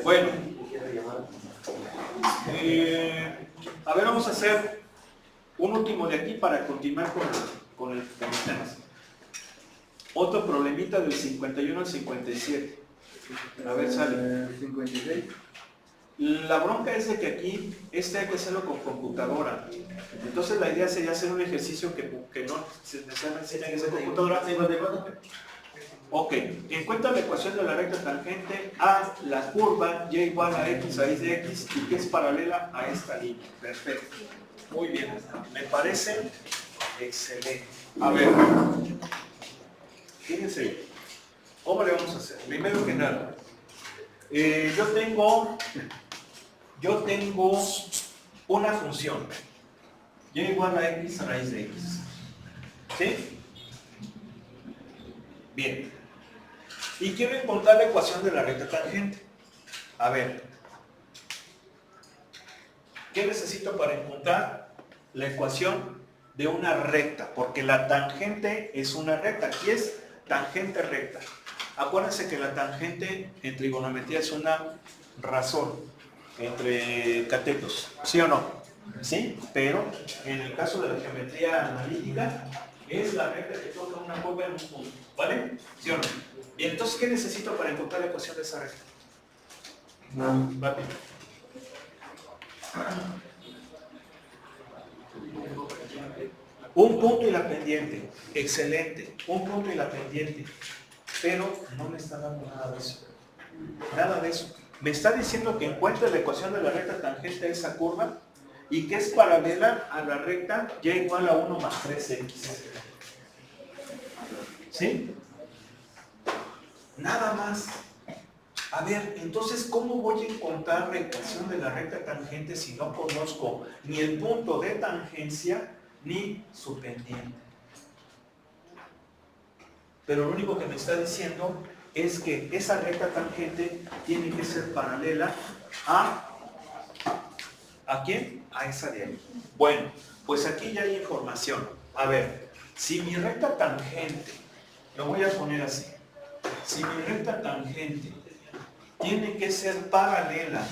Bueno, a ver, vamos a hacer un último de aquí para continuar con los temas. Otro problemita del 51 al 57. A ver, sale. 56. La bronca es de que aquí hay que hacerlo con computadora. Entonces la idea sería hacer un ejercicio que no necesariamente tiene que ser computadora. 54. Ok, encuentra la ecuación de la recta tangente a la curva y igual a x raíz de x y que es paralela a esta línea. Perfecto. Muy bien. Me parece excelente. A ver, fíjense, ¿cómo le vamos a hacer? Primero que nada, yo tengo una función y igual a x raíz de x. ¿Sí? Bien. Y quiero encontrar la ecuación de la recta tangente. A ver, ¿qué necesito para encontrar la ecuación de una recta? Porque la tangente es una recta. Aquí es tangente recta. Acuérdense que la tangente en trigonometría es una razón entre catetos, ¿sí o no? Sí, pero en el caso de la geometría analítica es la recta que toca una curva en un punto, ¿vale? ¿Sí o no? Bien, entonces, ¿qué necesito para encontrar la ecuación de esa recta? Vale. Un punto y la pendiente. Excelente. Un punto y la pendiente. Pero no me está dando nada de eso. Nada de eso. Me está diciendo que encuentre la ecuación de la recta tangente a esa curva y que es paralela a la recta y igual a 1 más 3x. ¿Sí? Nada más. A ver, entonces, ¿cómo voy a encontrar la ecuación de la recta tangente si no conozco ni el punto de tangencia ni su pendiente? Pero lo único que me está diciendo es que esa recta tangente tiene que ser paralela ¿a quién? A esa de ahí. Bueno, pues aquí ya hay información. A ver, si mi recta tangente, lo voy a poner así, si mi recta tangente tiene que ser paralela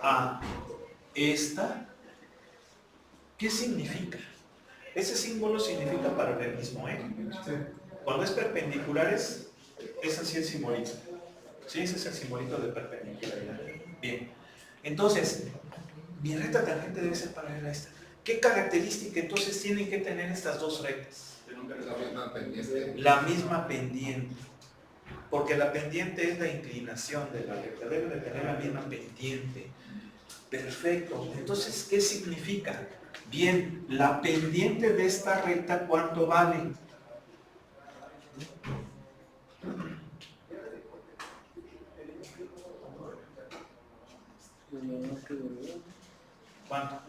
a esta, ¿qué significa? Ese símbolo significa paralelismo, ¿eh? Sí. Cuando es perpendicular es así el simbolito. Sí, ese es el simbolito de perpendicularidad. Bien. Entonces, mi recta tangente debe ser paralela a esta. ¿Qué característica entonces tienen que tener estas dos rectas? La misma pendiente. La misma pendiente. Porque la pendiente es la inclinación de la recta. Debe de tener la misma pendiente. Perfecto. Entonces, ¿qué significa? Bien, la pendiente de esta recta, ¿cuánto vale? ¿Cuánto?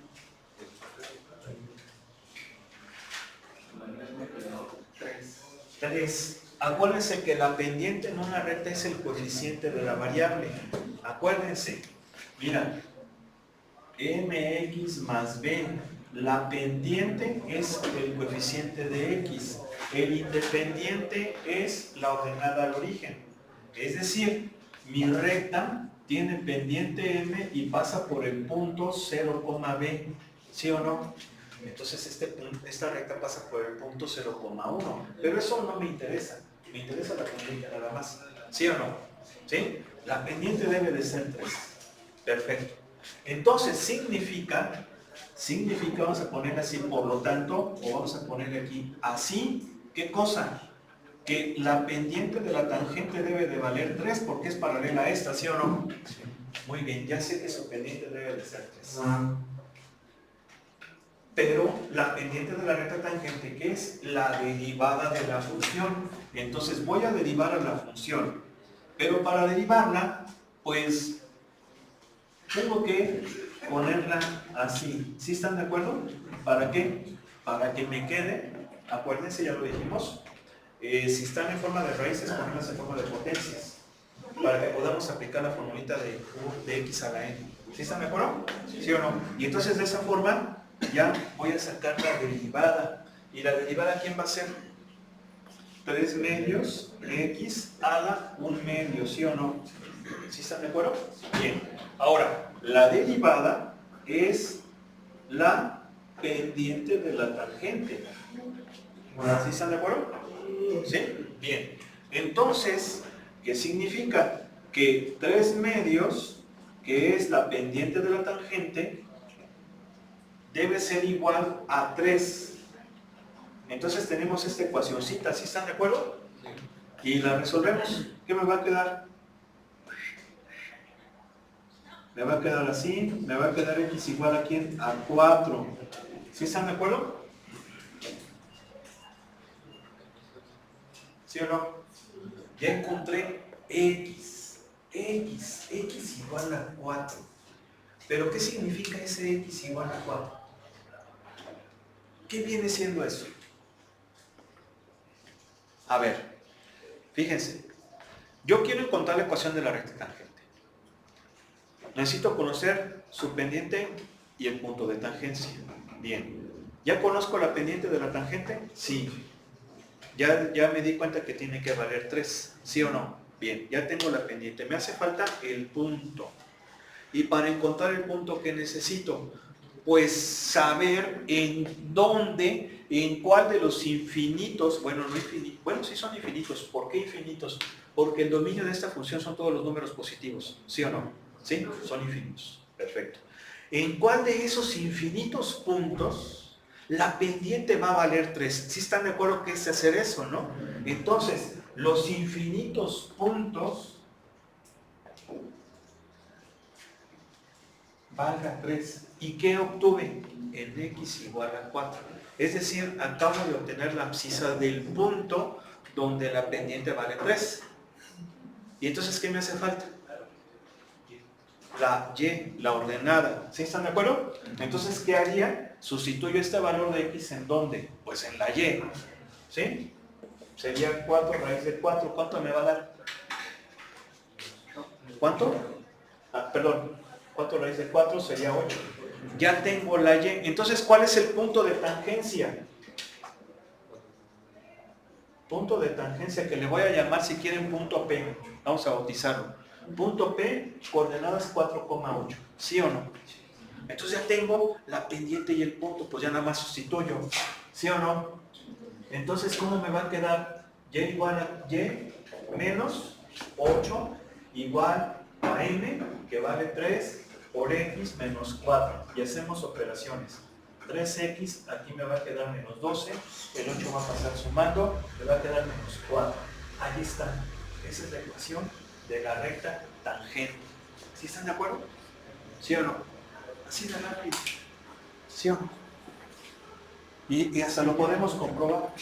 3. Acuérdense que la pendiente en una recta es el coeficiente de la variable. Acuérdense. Mira, mx más b. La pendiente es el coeficiente de x. El independiente es la ordenada al origen. Es decir, mi recta tiene pendiente m y pasa por el punto 0,b. ¿Sí o no? Entonces esta recta pasa por el punto 0,1. Pero eso no me interesa. Me interesa la pendiente nada más. ¿Sí o no? ¿Sí? La pendiente debe de ser 3. Perfecto. Entonces significa, vamos a poner así, por lo tanto, o vamos a poner aquí así, ¿qué cosa? Que la pendiente de la tangente debe de valer 3 porque es paralela a esta, ¿sí o no? Muy bien, ya sé que su pendiente debe de ser 3. Pero la pendiente de la recta tangente, ¿qué es? La derivada de la función. Entonces voy a derivar a la función. Pero para derivarla, pues tengo que ponerla así. ¿Sí están de acuerdo? ¿Para qué? Para que me quede, acuérdense, ya lo dijimos, si están en forma de raíces, ponerlas en forma de potencias. Para que podamos aplicar la formulita de x a la n. ¿Sí están de acuerdo? ¿Sí o no? Y entonces de esa forma ya voy a sacar la derivada. ¿Y la derivada quién va a ser? 3 medios x a la 1 medio, ¿sí o no? ¿Sí están de acuerdo? Bien. Ahora, la derivada es la pendiente de la tangente. ¿Sí están de acuerdo? ¿Sí? Bien. Entonces, ¿qué significa? Que 3 medios, que es la pendiente de la tangente, debe ser igual a 3. Entonces tenemos esta ecuacióncita, ¿sí están de acuerdo? Y la resolvemos. ¿Qué me va a quedar? Me va a quedar así, me va a quedar x igual a ¿quién? A 4. ¿Sí están de acuerdo? ¿Sí o no? Ya encontré x igual a 4. ¿Pero qué significa ese x igual a 4? ¿Qué viene siendo eso? A ver, fíjense. Yo quiero encontrar la ecuación de la recta tangente. Necesito conocer su pendiente y el punto de tangencia. Bien. ¿Ya conozco la pendiente de la tangente? Sí. Ya me di cuenta que tiene que valer 3. ¿Sí o no? Bien. Ya tengo la pendiente. Me hace falta el punto. Y para encontrar el punto que necesito, pues saber en dónde, en cuál de los infinitos, bueno, no infinitos, bueno, sí son infinitos. ¿Por qué infinitos? Porque el dominio de esta función son todos los números positivos. ¿Sí o no? ¿Sí? Son infinitos. Perfecto. ¿En cuál de esos infinitos puntos la pendiente va a valer 3? ¿Sí están de acuerdo que es hacer eso, no? Entonces, los infinitos puntos valga 3. ¿Y qué obtuve? En x igual a 4. Es decir, acabo de obtener la abscisa del punto donde la pendiente vale 3. ¿Y entonces qué me hace falta? La y, la ordenada. ¿Sí están de acuerdo? Entonces, ¿qué haría? Sustituyo este valor de x ¿en dónde? Pues en la y. ¿Sí? Sería 4 raíz de 4. ¿Cuánto me va a dar? ¿Cuánto? Perdón. 4 raíz de 4 sería 8. Ya tengo la y. Entonces, ¿cuál es el punto de tangencia? Punto de tangencia que le voy a llamar, si quieren, punto P. Vamos a bautizarlo. Punto P, coordenadas 4,8. ¿Sí o no? Entonces ya tengo la pendiente y el punto, pues ya nada más sustituyo. ¿Sí o no? Entonces, ¿cómo me va a quedar? Y igual a y menos 8 igual a m, que vale 3, por x menos 4. Y hacemos operaciones. 3x, aquí me va a quedar menos 12, el 8 va a pasar sumando, me va a quedar menos 4. Ahí está. Esa es la ecuación de la recta tangente. ¿Sí están de acuerdo? ¿Sí o no? Así de rápido. ¿Sí o no? Y hasta lo podemos comprobar.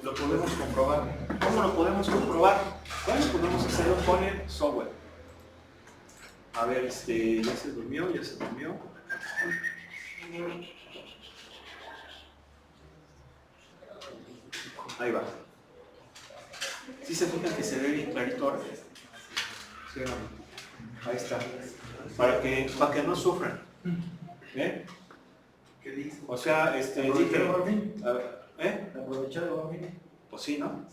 Lo podemos comprobar. ¿Cómo lo podemos comprobar? Bueno, podemos hacerlo con el software. A ver, ya se durmió. Ahí va. ¿Sí se fijan que se ve bien clarito ahora? ¿Sí o no? Ahí está. Para que no sufran. ¿Eh? ¿Qué dice? O sea, dije... ¿Aprovechar de dormir? Pues sí, ¿no?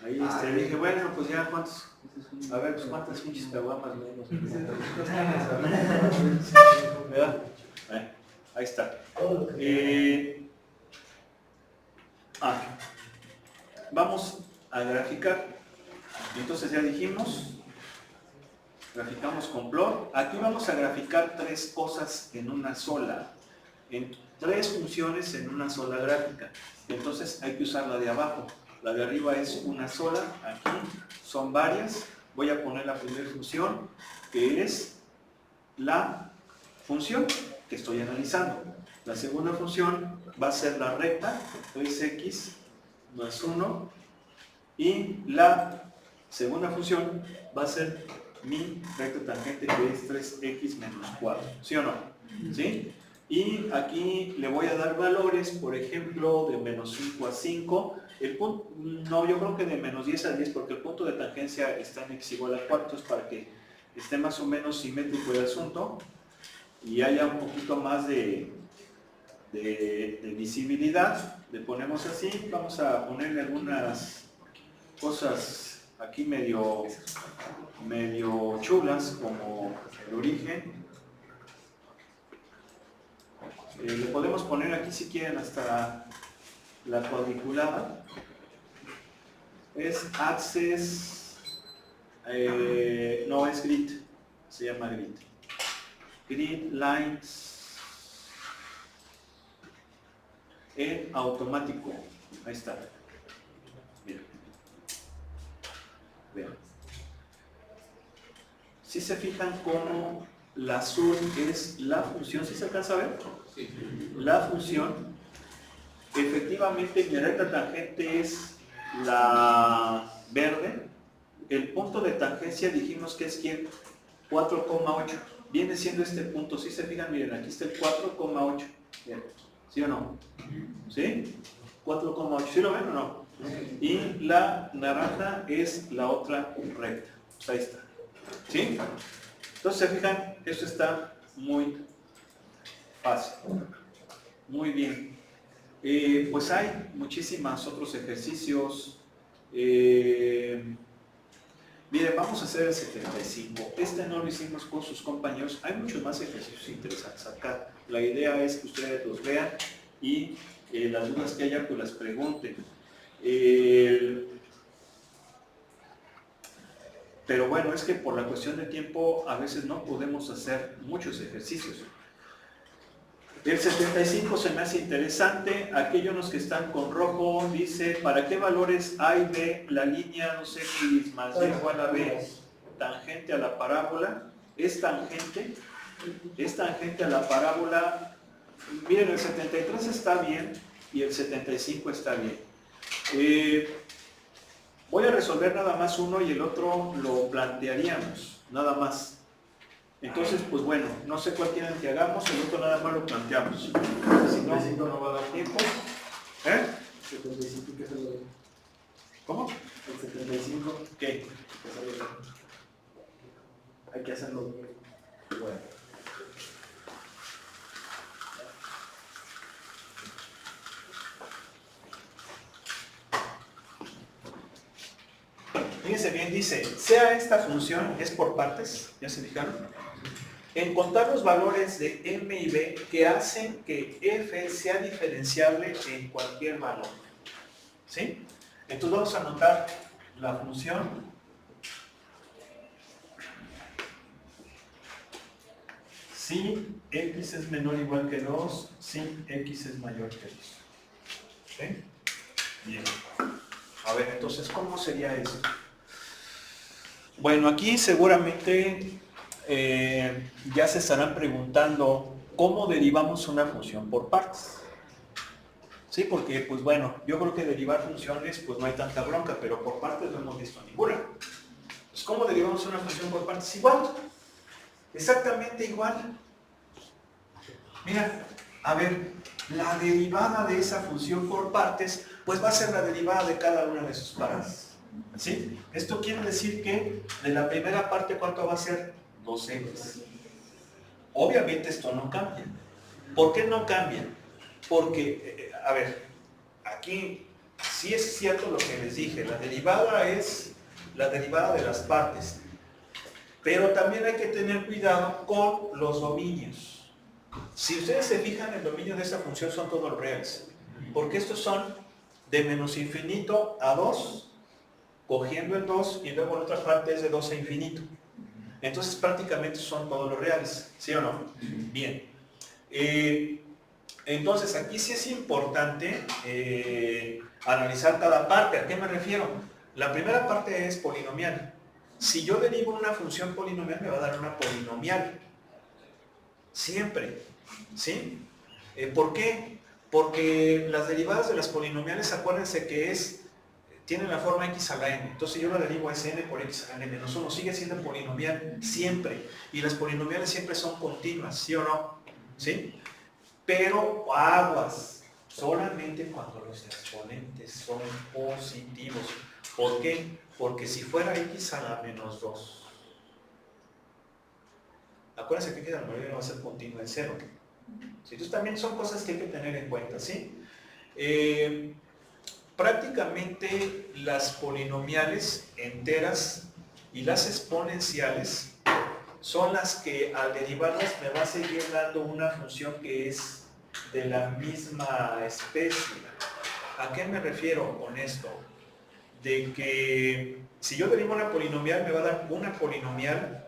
Ahí dije, bueno, pues ya cuántos... A ver, pues cuántas pinches caguamas menos. ¿Verdad? Ahí está. Vamos a graficar. Entonces ya dijimos, graficamos con plot. Aquí vamos a graficar 3 cosas en una sola. En 3 funciones en una sola gráfica. Entonces hay que usar la de abajo. La de arriba es una sola. Aquí son varias. Voy a poner la primera función, que es la función que estoy analizando. La segunda función va a ser la recta, 3x más 1. Y la segunda función va a ser mi recta tangente, que es 3x menos 4. ¿Sí o no? ¿Sí? Y aquí le voy a dar valores, por ejemplo, de menos 5 a 5. El punto, no, yo creo que de menos 10 a 10, porque el punto de tangencia está en x igual a 4, entonces para que esté más o menos simétrico el asunto y haya un poquito más de de visibilidad, le ponemos así, vamos a ponerle algunas cosas aquí medio chulas, como el origen. Le podemos poner aquí si quieren hasta la cuadriculada. Es Access, no es Grid, se llama Grid. Grid Lines en automático. Ahí está. Miren. Vean. Si se fijan cómo la azul es la función, ¿sí se alcanza a ver? Sí. La función, efectivamente mi recta tangente es la verde. El punto de tangencia dijimos que es ¿quién? 4,8. Viene siendo este punto, si se fijan, miren, aquí está el 4,8. ¿Sí o no? ¿Sí? 4,8. ¿Sí lo ven o no? Y la naranja es la otra recta. Pues ahí está. ¿Sí? Entonces se fijan, esto está muy fácil. Muy bien. Pues hay muchísimos otros ejercicios. Miren, vamos a hacer el 75. Este no lo hicimos con sus compañeros. Hay muchos más ejercicios interesantes acá. La idea es que ustedes los vean y las dudas que haya, pues las pregunten. Pero bueno, es que por la cuestión de tiempo a veces no podemos hacer muchos ejercicios. El 75 se me hace interesante. Aquellos que están con rojo dice, ¿para qué valores hay de la línea, no sé, x más y igual a b, tangente a la parábola? Es tangente a la parábola. Miren, el 73 está bien y el 75 está bien. Voy a resolver nada más uno y el otro lo plantearíamos, nada más. Entonces, pues bueno, no sé cuál quieren que hagamos, el otro nada más lo planteamos. Si no, no va a dar tiempo. ¿Eh? 75, ¿qué es el? ¿Cómo? El 75. ¿Qué? Hay que hacerlo. Bueno. Fíjense bien, dice, sea esta función, es por partes, ¿ya se fijaron? Encontrar los valores de m y b que hacen que f sea diferenciable en cualquier valor. ¿Sí? Entonces vamos a anotar la función si x es menor o igual que 2, si x es mayor que 2. ¿Sí? Bien. A ver, entonces, ¿cómo sería eso? Bueno, aquí seguramente ya se estarán preguntando cómo derivamos una función por partes. Sí, porque pues bueno, yo creo que derivar funciones pues no hay tanta bronca, pero por partes no hemos visto ninguna. Pues ¿cómo derivamos una función por partes? Igual, exactamente igual. Mira, a ver, la derivada de esa función por partes pues va a ser la derivada de cada una de sus partes. ¿Sí? Esto quiere decir que de la primera parte, ¿cuánto va a ser? 2x. Obviamente esto no cambia. ¿Por qué no cambia? Porque, a ver, aquí sí es cierto lo que les dije, la derivada es la derivada de las partes. Pero también hay que tener cuidado con los dominios. Si ustedes se fijan, el dominio de esta función son todos reales. Porque estos son de menos infinito a 2, cogiendo el 2 y luego la otra parte es de 2 a infinito. Entonces prácticamente son todos los reales, ¿sí o no? Bien. Entonces aquí sí es importante analizar cada parte. ¿A qué me refiero? La primera parte es polinomial. Si yo derivo una función polinomial me va a dar una polinomial. Siempre. ¿Sí? ¿Por qué? Porque las derivadas de las polinomiales, acuérdense que tienen la forma x a la n. Entonces yo la derivo a Sn por x a la n menos 1. Sigue siendo polinomial siempre. Y las polinomiales siempre son continuas, ¿sí o no? ¿Sí? Pero aguas. Solamente cuando los exponentes son positivos. ¿Por qué? Porque si fuera x a la menos 2. Acuérdense que x a la menos 2 va a ser continua en 0. ¿Sí? Entonces también son cosas que hay que tener en cuenta, ¿sí? Prácticamente las polinomiales enteras y las exponenciales son las que al derivarlas me va a seguir dando una función que es de la misma especie. ¿A qué me refiero con esto? De que si yo derivo una polinomial me va a dar una polinomial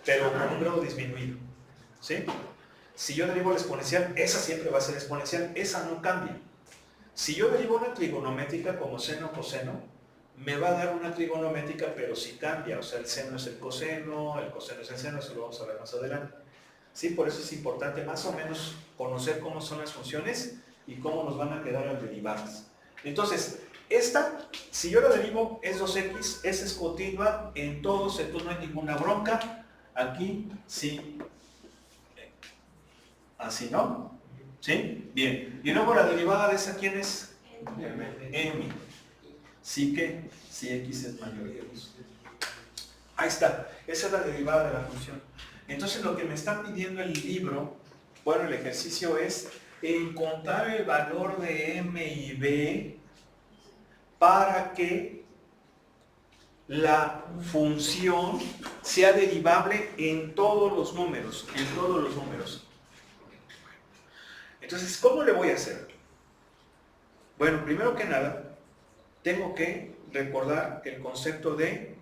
pero con un grado disminuido, ¿sí? Si yo derivo la exponencial, esa siempre va a ser exponencial, esa no cambia. Si yo derivo una trigonométrica como seno o coseno, me va a dar una trigonométrica, pero sí cambia. O sea, el seno es el coseno es el seno, eso lo vamos a ver más adelante. Sí, por eso es importante más o menos conocer cómo son las funciones y cómo nos van a quedar al derivarlas. Entonces, esta, si yo la derivo, es 2x, esa es continua en todos, entonces no hay ninguna bronca. Aquí sí, así, ¿no? ¿Sí? Bien. Y luego la derivada de esa, ¿quién es? M. Sí que, si x es mayor que 2. Ahí está. Esa es la derivada de la función. Entonces lo que me está pidiendo el libro, bueno, el ejercicio es encontrar el valor de m y b para que la función sea derivable en todos los números, Entonces, ¿cómo le voy a hacer? Bueno, primero que nada, tengo que recordar el concepto de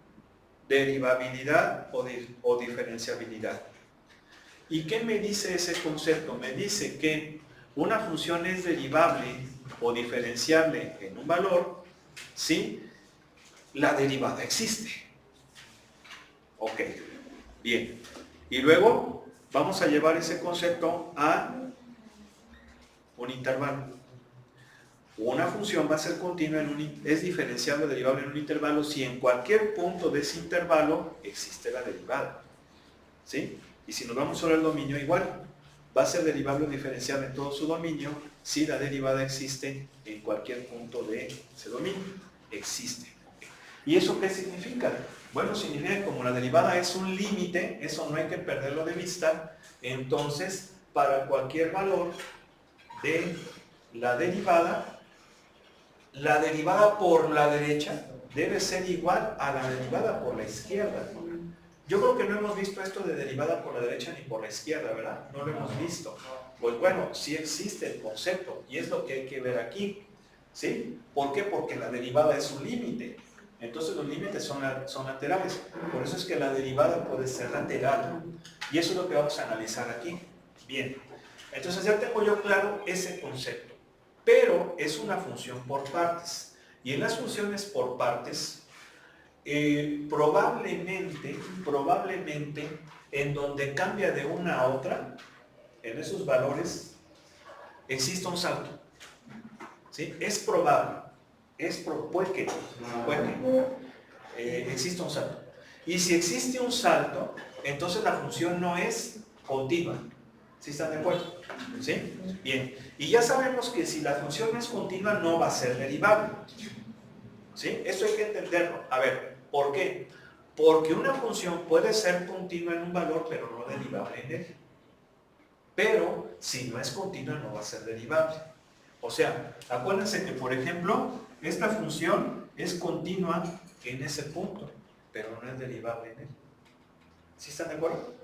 derivabilidad o diferenciabilidad. ¿Y qué me dice ese concepto? Me dice que una función es derivable o diferenciable en un valor, ¿sí? La derivada existe. Ok, bien. Y luego vamos a llevar ese concepto a un intervalo. Una función va a ser continua, es diferenciable o derivable en un intervalo si en cualquier punto de ese intervalo existe la derivada. ¿Sí? Y si nos vamos sobre el dominio, igual. Va a ser derivable o diferenciable en todo su dominio si la derivada existe en cualquier punto de ese dominio. Existe. ¿Y eso qué significa? Bueno, significa que como la derivada es un límite, eso no hay que perderlo de vista, entonces para cualquier valor de la derivada por la derecha debe ser igual a la derivada por la izquierda. Yo creo que no hemos visto esto de derivada por la derecha ni por la izquierda, ¿verdad? No lo hemos visto. Pues bueno, sí existe el concepto y es lo que hay que ver aquí. ¿Sí? ¿Por qué? Porque la derivada es un límite. Entonces los límites son laterales. Por eso es que la derivada puede ser lateral. Y eso es lo que vamos a analizar aquí. Bien. Entonces ya tengo yo claro ese concepto. Pero es una función por partes. Y en las funciones por partes, probablemente, en donde cambia de una a otra, en esos valores, exista un salto. ¿Sí? Es probable. Puede que exista un salto. Y si existe un salto, entonces la función no es continua. ¿Sí están de acuerdo? ¿Sí? Bien. Y ya sabemos que si la función es continua, no va a ser derivable. ¿Sí? Eso hay que entenderlo. A ver, ¿por qué? Porque una función puede ser continua en un valor, pero no derivable en él. Pero si no es continua, no va a ser derivable. O sea, acuérdense que, por ejemplo, esta función es continua en ese punto, pero no es derivable en él. ¿Sí están de acuerdo?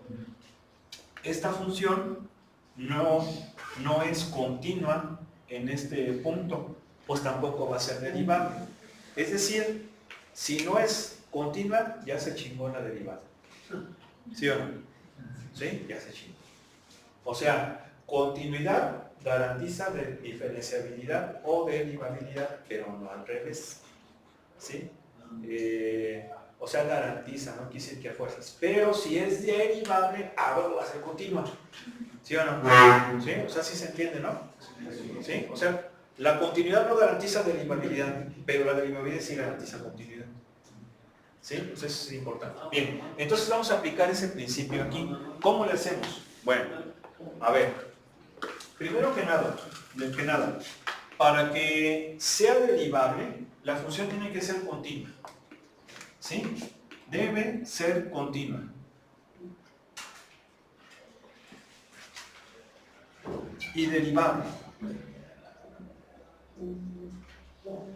Esta función no es continua en este punto, pues tampoco va a ser derivable. Es decir, si no es continua, ya se chingó la derivada. ¿Sí o no? ¿Sí? Ya se chingó. O sea, continuidad garantiza diferenciabilidad o derivabilidad, pero no al revés. ¿Sí? O sea, garantiza, no quiere decir que a fuerzas. Pero si es derivable, algo va a ser continua. ¿Sí o no? ¿Sí? O sea, sí se entiende, ¿no? ¿Sí? O sea, la continuidad no garantiza derivabilidad, pero la derivabilidad sí garantiza continuidad. ¿Sí? Entonces eso es importante. Bien, entonces vamos a aplicar ese principio aquí. ¿Cómo le hacemos? Bueno, a ver, primero que nada, para que sea derivable, la función tiene que ser continua. ¿Sí? Debe ser continua. y derivable.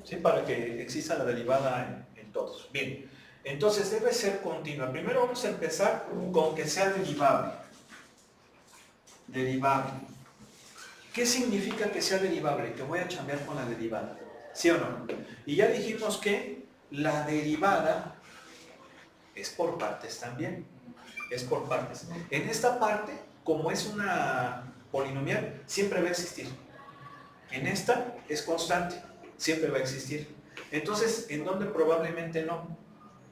¿Sí? Para que exista la derivada en todos. Bien, entonces debe ser continua. Primero vamos a empezar con que sea derivable. Derivable. ¿Qué significa que sea derivable? Que voy a chambear con la derivada. ¿Sí o no? Y ya dijimos que la derivada es por partes también. Es por partes. En esta parte, como es una polinomial, siempre va a existir. En esta es constante, siempre va a existir. Entonces, ¿en dónde probablemente no?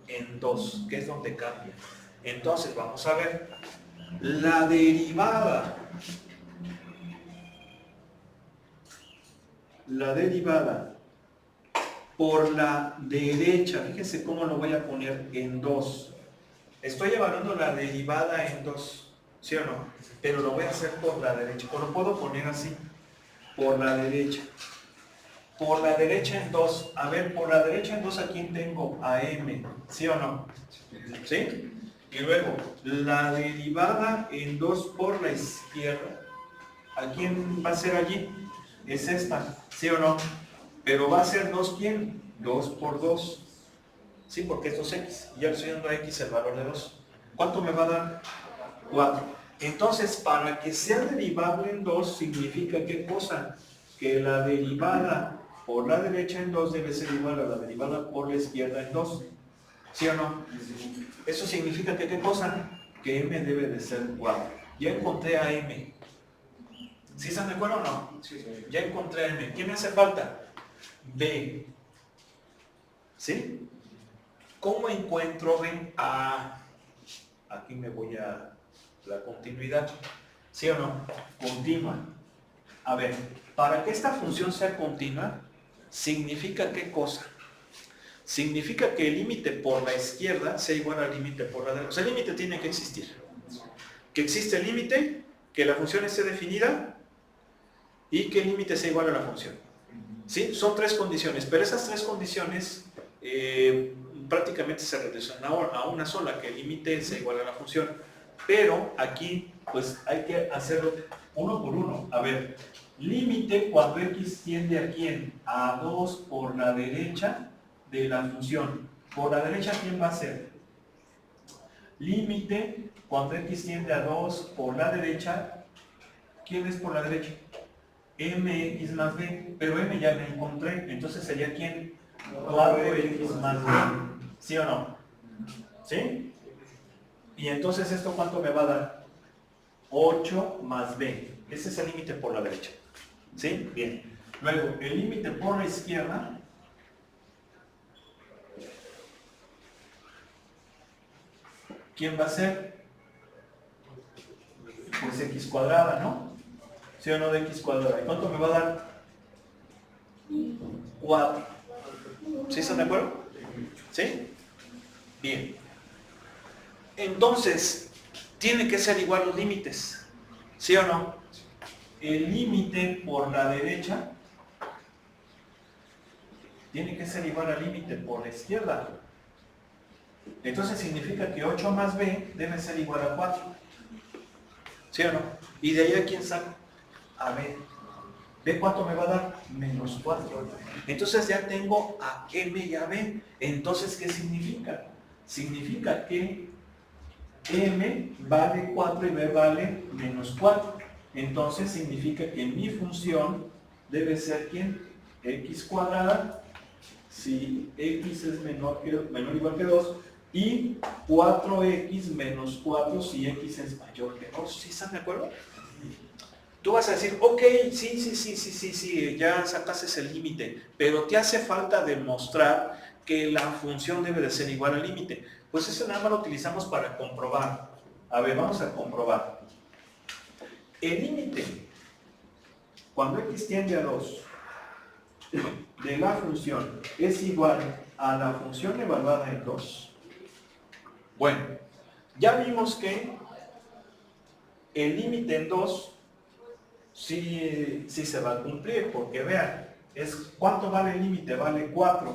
En 2, que es donde cambia. Entonces, vamos a ver. La derivada por la derecha, fíjense cómo lo voy a poner en 2. Estoy evaluando la derivada en 2, ¿sí o no? Pero lo voy a hacer por la derecha, o lo puedo poner así, por la derecha. Por la derecha en 2, a ver, por la derecha en 2, ¿a quién tengo? A m, ¿sí o no? ¿Sí? Y luego, la derivada en 2 por la izquierda, ¿a quién va a ser allí? Es esta, ¿sí o no? Pero va a ser 2, ¿quién? 2 por 2. Sí, porque es 2x. Y ya le estoy dando a x el valor de 2. ¿Cuánto me va a dar? 4. Entonces, para que sea derivable en 2, significa ¿qué cosa? Que la derivada por la derecha en 2 debe ser igual a la derivada por la izquierda en 2. ¿Sí o no? Eso significa que ¿qué cosa? Que m debe de ser 4. Ya encontré a m. ¿Sí están de acuerdo o no? Sí. Ya encontré a m. ¿Qué me hace falta? B. ¿Sí? ¿Cómo encuentro B? Aquí me voy a la continuidad. ¿Sí o no? Continua. A ver, para que esta función sea continua, ¿significa qué cosa? Significa que el límite por la izquierda sea igual al límite por la derecha. O sea, el límite tiene que existir. Que existe el límite, que la función esté definida y que el límite sea igual a la función. ¿Sí? Son 3 condiciones, pero esas 3 condiciones prácticamente se reducen a una sola, que el límite sea igual a la función. Pero aquí, pues hay que hacerlo uno por uno. A ver, límite cuando x tiende a quién? A 2 por la derecha de la función. Por la derecha, ¿quién va a ser? Límite cuando x tiende a 2 por la derecha. ¿Quién es por la derecha? mx más b, pero m ya me encontré, entonces sería ¿quién? 4x más b, ¿sí o no? ¿Sí? Y entonces ¿esto cuánto me va a dar? 8 más b, ese es el límite por la derecha, ¿sí? Bien, luego el límite por la izquierda, ¿quién va a ser? Pues x cuadrada, ¿no? ¿Sí o no? De x cuadrada. ¿Y cuánto me va a dar? 4. ¿Sí están de acuerdo? ¿Sí? Bien. Entonces, tiene que ser igual los límites. ¿Sí o no? El límite por la derecha tiene que ser igual al límite por la izquierda. Entonces significa que 8 más b debe ser igual a 4. ¿Sí o no? Y de ahí a quién saca. A ver, ¿B cuánto me va a dar? Menos 4. Entonces ya tengo a m y a b. Entonces, ¿qué significa? Significa que m vale 4 y b vale menos 4. Entonces significa que mi función debe ser ¿quién? X cuadrada, si x es menor o igual que 2, y 4x menos 4 si x es mayor que 2. ¿Sí están de acuerdo? Tú vas a decir, ok, sí, ya sacaste el límite, pero te hace falta demostrar que la función debe de ser igual al límite. Pues eso nada más lo utilizamos para comprobar. A ver, vamos a comprobar. El límite, cuando x tiende a 2, de la función es igual a la función evaluada en 2. Bueno, ya vimos que el límite en 2 sí se va a cumplir, porque vean, ¿cuánto vale el límite? Vale 4.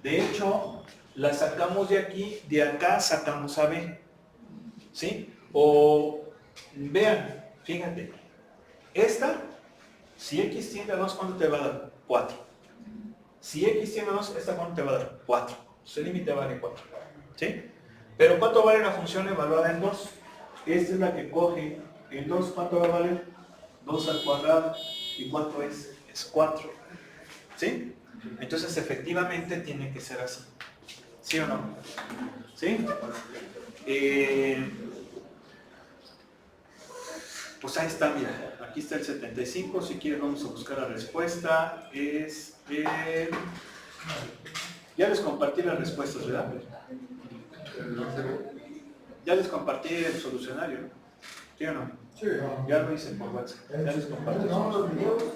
De hecho, la sacamos de aquí, de acá sacamos a b. ¿Sí? O vean, fíjate, Esta, si x tiende a 2, ¿cuánto te va a dar? 4. Si x tiende a 2, ¿esta cuánto te va a dar? 4. Su límite vale 4. ¿Sí? Pero ¿cuánto vale la función evaluada en 2? Esta es la que coge en 2, ¿cuánto va a valer? 2 al cuadrado. ¿Y cuánto es? Es 4. ¿Sí? Entonces efectivamente tiene que ser así. ¿Sí o no? ¿Sí? Pues ahí está, mira. Aquí está el 75. Si quieres vamos a buscar la respuesta. Ya les compartí las respuestas, ¿verdad? Ya les compartí el solucionario, ¿no? ¿Sí o no? Sí. Ya lo hice por WhatsApp. Ya les compartí el No, los solucionario. videos.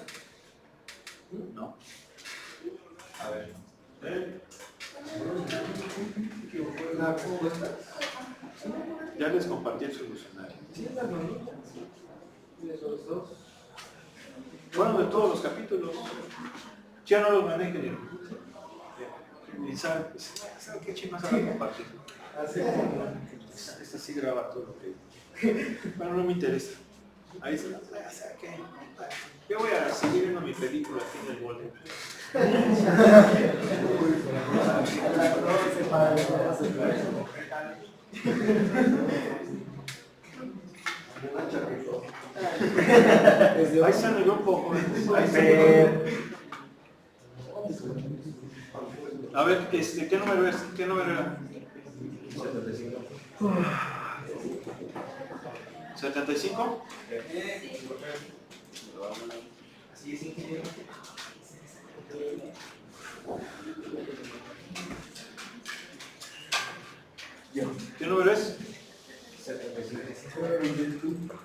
No. A ver. Ya les compartí el solucionario. Sí, las manitas. Y esos dos. Bueno, de todos los capítulos. Ya no los mandé, ingeniero. Y sabe qué chingas se va a compartir. Esta sí graba todo lo que... Bueno, no me interesa. Ahí se... ¿qué? Yo voy a seguir viendo mi película aquí en el molde. Ahí se arregló un poco. Ahí se... A ver, ¿qué número es? ¿Qué número era? 75. Así es, ingeniero. ¿Qué número es? 75.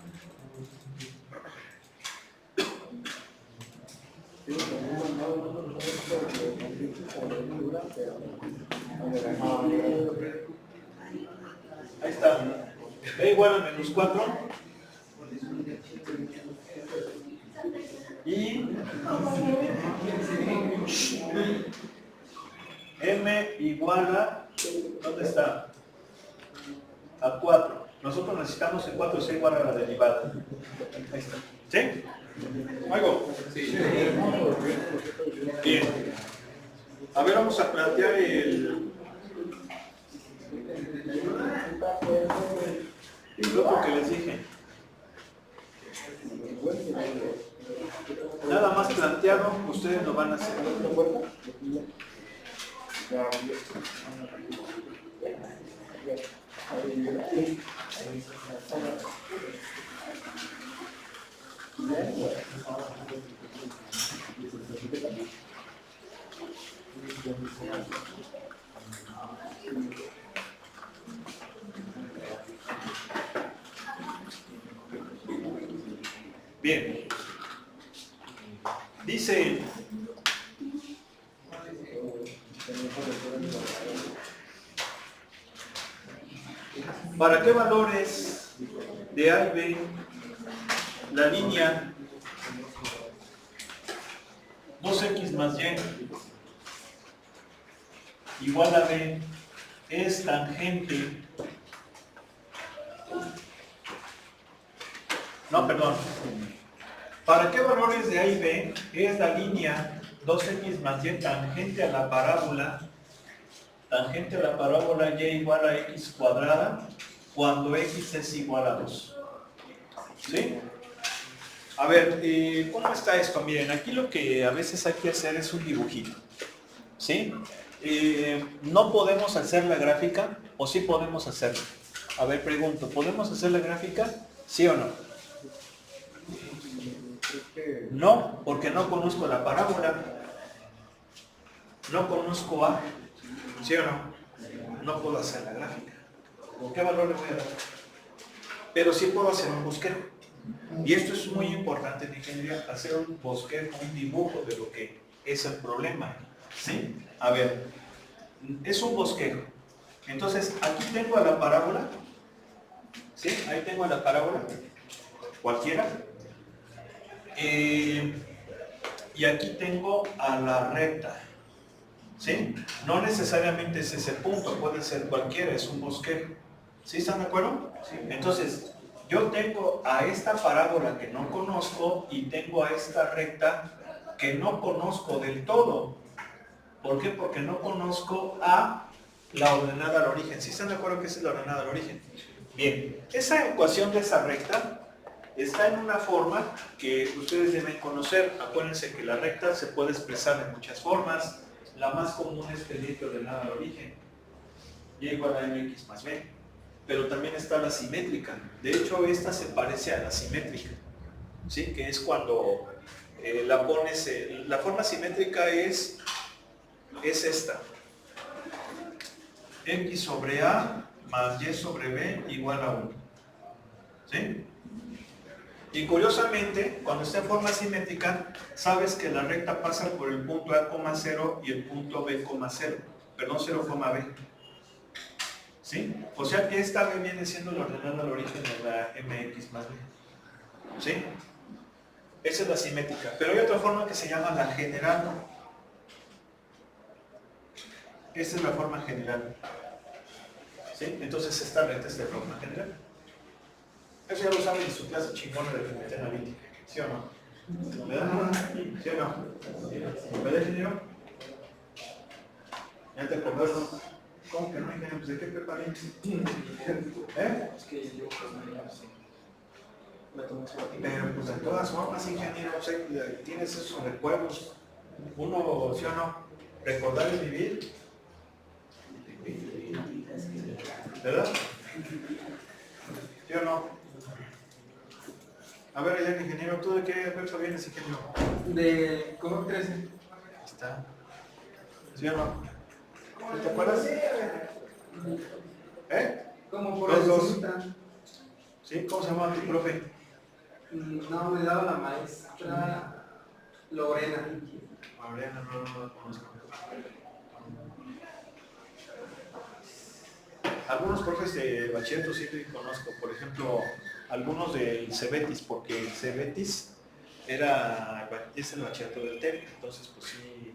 Ahí está. B igual a menos 4. Y M igual a... ¿Dónde está? A 4. Nosotros necesitamos que 4 sea igual a la derivada. Ahí está. ¿Sí? ¿Algo? Sí. Bien. A ver, vamos a plantear el otro que les dije. Nada más planteado, ustedes lo van a hacer. Bien. Dice, ¿para qué valores de A y B la línea 2x más y igual a b es tangente? No, perdón. ¿Para qué valores de A y B es la línea 2x más y tangente a la parábola y igual a x cuadrada cuando x es igual a 2? ¿Sí? A ver, ¿cómo está esto? Miren, aquí lo que a veces hay que hacer es un dibujito. ¿Sí? No podemos hacer la gráfica, o sí podemos hacerla. A ver, pregunto, ¿podemos hacer la gráfica? ¿Sí o no? No, porque no conozco la parábola. No conozco A. ¿Sí o no? No puedo hacer la gráfica. ¿Qué valor le voy a dar? Pero sí puedo hacer un bosquejo. Y esto es muy importante en ingeniería, hacer un bosquejo, un dibujo de lo que es el problema. ¿Sí? A ver, es un bosquejo. Entonces, aquí tengo a la parábola. ¿Sí? Ahí tengo a la parábola. Cualquiera. Y aquí tengo a la recta. ¿Sí? No necesariamente es ese punto, puede ser cualquiera, es un bosquejo. ¿Sí están de acuerdo? Sí. Entonces, Yo tengo a esta parábola que no conozco y tengo a esta recta que no conozco del todo. ¿Por qué? Porque no conozco a la ordenada al origen. ¿Sí están de acuerdo que esa es la ordenada al origen? Bien, esa ecuación de esa recta está en una forma que ustedes deben conocer. Acuérdense que la recta se puede expresar de muchas formas. La más común es pendiente ordenada al origen. Y igual a mx más b. Pero también está la simétrica. De hecho, esta se parece a la simétrica, ¿sí? Que es cuando la pones, la forma simétrica es esta. X sobre A más Y sobre B igual a 1. ¿Sí? Y curiosamente, cuando está en forma simétrica, sabes que la recta pasa por el punto A, 0 y el punto B, 0. Perdón, 0, B. ¿Sí? O sea que esta B viene siendo la ordenada al origen de la mx más b. ¿Sí? Esa es la simétrica. Pero hay otra forma que se llama la general. Esta es la forma general. ¿Sí? Entonces esta recta es de forma general. Eso ya lo saben en su clase chingona de geometría analítica. ¿Sí o no? ¿Verdad? ¿Sí o no? ¿Verdad, ingeniero? ¿Ya te acordás? ¿Cómo que no, ingeniero? Pues ¿de qué preparé? ¿Eh? Es que yo Pero pues de todas formas, ingeniero, o sea, tienes esos recuerdos. Uno, ¿sí o no? Recordar es vivir. ¿Verdad? ¿Sí o no? A ver, allá el ingeniero, ¿tú de qué verso vienes, ingeniero? de ¿cómo 13? Ahí está. ¿Sí o no? ¿Te acuerdas? ¿Eh? ¿Cómo por Los dos. encimita? ¿Sí? ¿Cómo se llama tu profe? No, me daba la maestra Lorena. Mariana, no la conozco. Algunos profes de bachillerato sí que conozco, por ejemplo, algunos del Cebetis, porque el Cebetis es el bachillerato del TEC, entonces pues sí,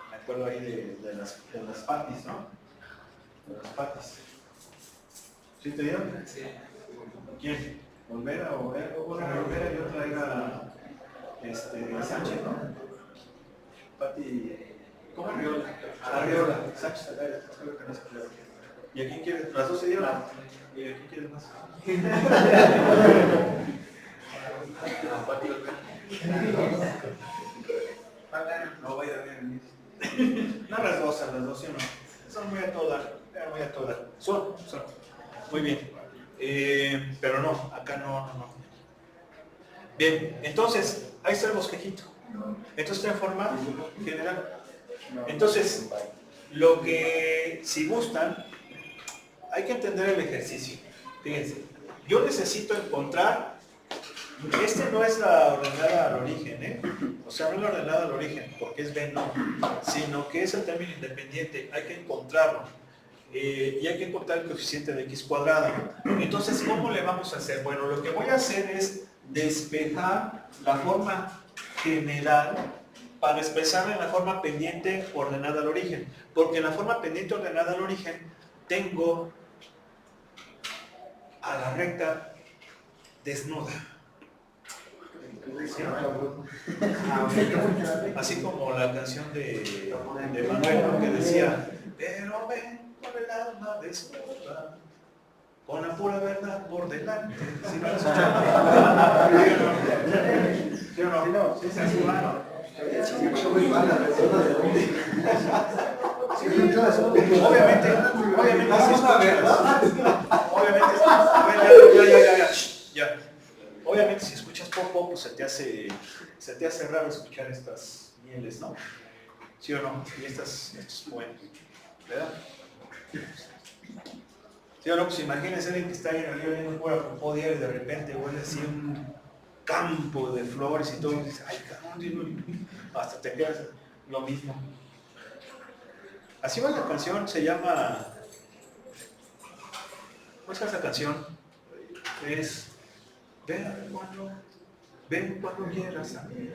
me acuerdo ahí de las patis, ¿no? De las patis. ¿Sí te dieron? Sí. ¿Quién? Olvera o una era Olvera y otra era Sánchez, ¿no? Pati, ¿cómo? Arriola. Arriola, Sánchez, creo que no se creo. ¿Y a quién quieres? ¿Las dos se dieron? ¿Y a quién quieres más? No voy a ver. No, las dos, ¿sí o no? Son muy a todo dar, muy a todo dar. Son. Muy bien. Pero no, acá no. Bien, entonces, ahí está el bosquejito. Entonces está en forma general. Entonces, lo que, si gustan, hay que entender el ejercicio. Fíjense, yo necesito encontrar, este no es la ordenada al origen, ¿eh? O sea, no es la ordenada al origen, porque es B, no, sino que es el término independiente, hay que encontrarlo. Y hay que encontrar el coeficiente de x cuadrado. Entonces, ¿cómo le vamos a hacer? Bueno, lo que voy a hacer es despejar la forma general para expresarla en la forma pendiente ordenada al origen. Porque en la forma pendiente ordenada al origen tengo a la recta desnuda. ¿Sí? Así como la canción de Manuel, ¿no? Que decía, pero ven con el alma desnuda, con la pura verdad por delante. ¿Sí me lo escucharon? ¿Sí o no? ¿Sí se escucharon? Obviamente, ya. Obviamente si escuchas poco, pues se te hace raro escuchar estas mieles, ¿no? ¿Sí o no? Y estos bueno, ¿verdad? ¿Sí o no? Pues imagínense alguien que está ahí en pura popó diario y de repente huele así un campo de flores y todo, y dices, ay, cabrón, hasta te quedas lo mismo. Así va la canción, se llama... ¿Cómo es esa canción? Es... Ven cuando quieras a mí.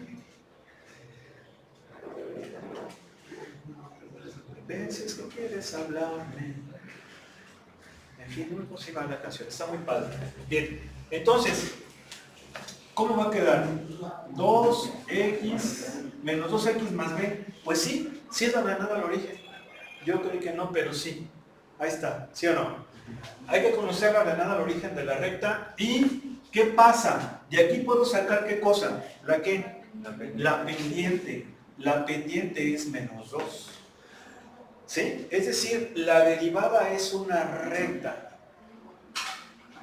Ven si es que quieres hablarme. En fin, no me puse a la canción, está muy padre. Bien, entonces, ¿cómo va a quedar? 2x menos 2x más b. Pues sí, sí es la ordenada al origen. Yo creo que no, pero sí. Ahí está, ¿sí o no? Hay que conocer la ordenada al origen de la recta. ¿Y qué pasa? De aquí puedo sacar ¿qué cosa? ¿La qué? La pendiente. La pendiente es menos 2. ¿Sí? Es decir, la derivada es una recta.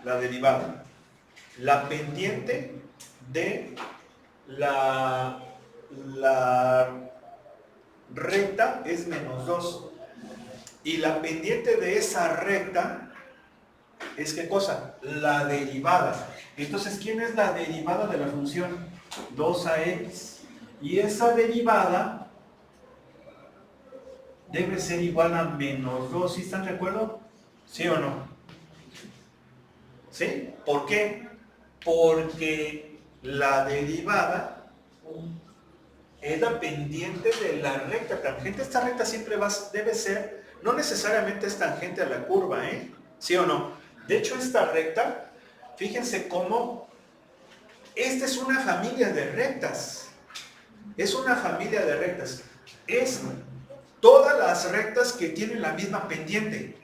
La derivada. La pendiente de la recta es menos 2. Y la pendiente de esa recta es ¿qué cosa? La derivada. Entonces, ¿quién es la derivada de la función? 2ax. Y esa derivada debe ser igual a menos 2. ¿Sí están de acuerdo? ¿Sí o no? ¿Sí? ¿Por qué? Porque la derivada es la pendiente de la recta tangente. Esta recta siempre debe ser, no necesariamente es tangente a la curva, ¿eh? ¿Sí o no? De hecho, esta recta, fíjense cómo, esta es una familia de rectas. Es una familia de rectas. Es todas las rectas que tienen la misma pendiente.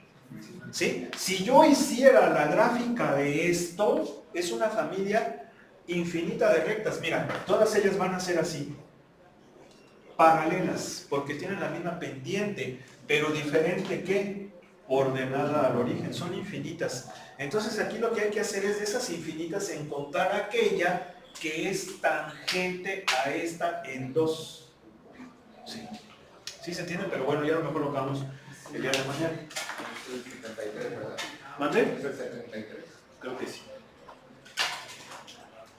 ¿Sí? Si yo hiciera la gráfica de esto, es una familia infinita de rectas. Mira, todas ellas van a ser así. Paralelas, porque tienen la misma pendiente, pero diferente ¿qué? Ordenada al origen, son infinitas. Entonces aquí lo que hay que hacer es de esas infinitas encontrar aquella que es tangente a esta en 2. Sí, sí se entiende, pero bueno, ya a lo mejor lo acabamos el día de mañana. Es el 73, ¿verdad? ¿Mande? Es el 73. Creo que sí.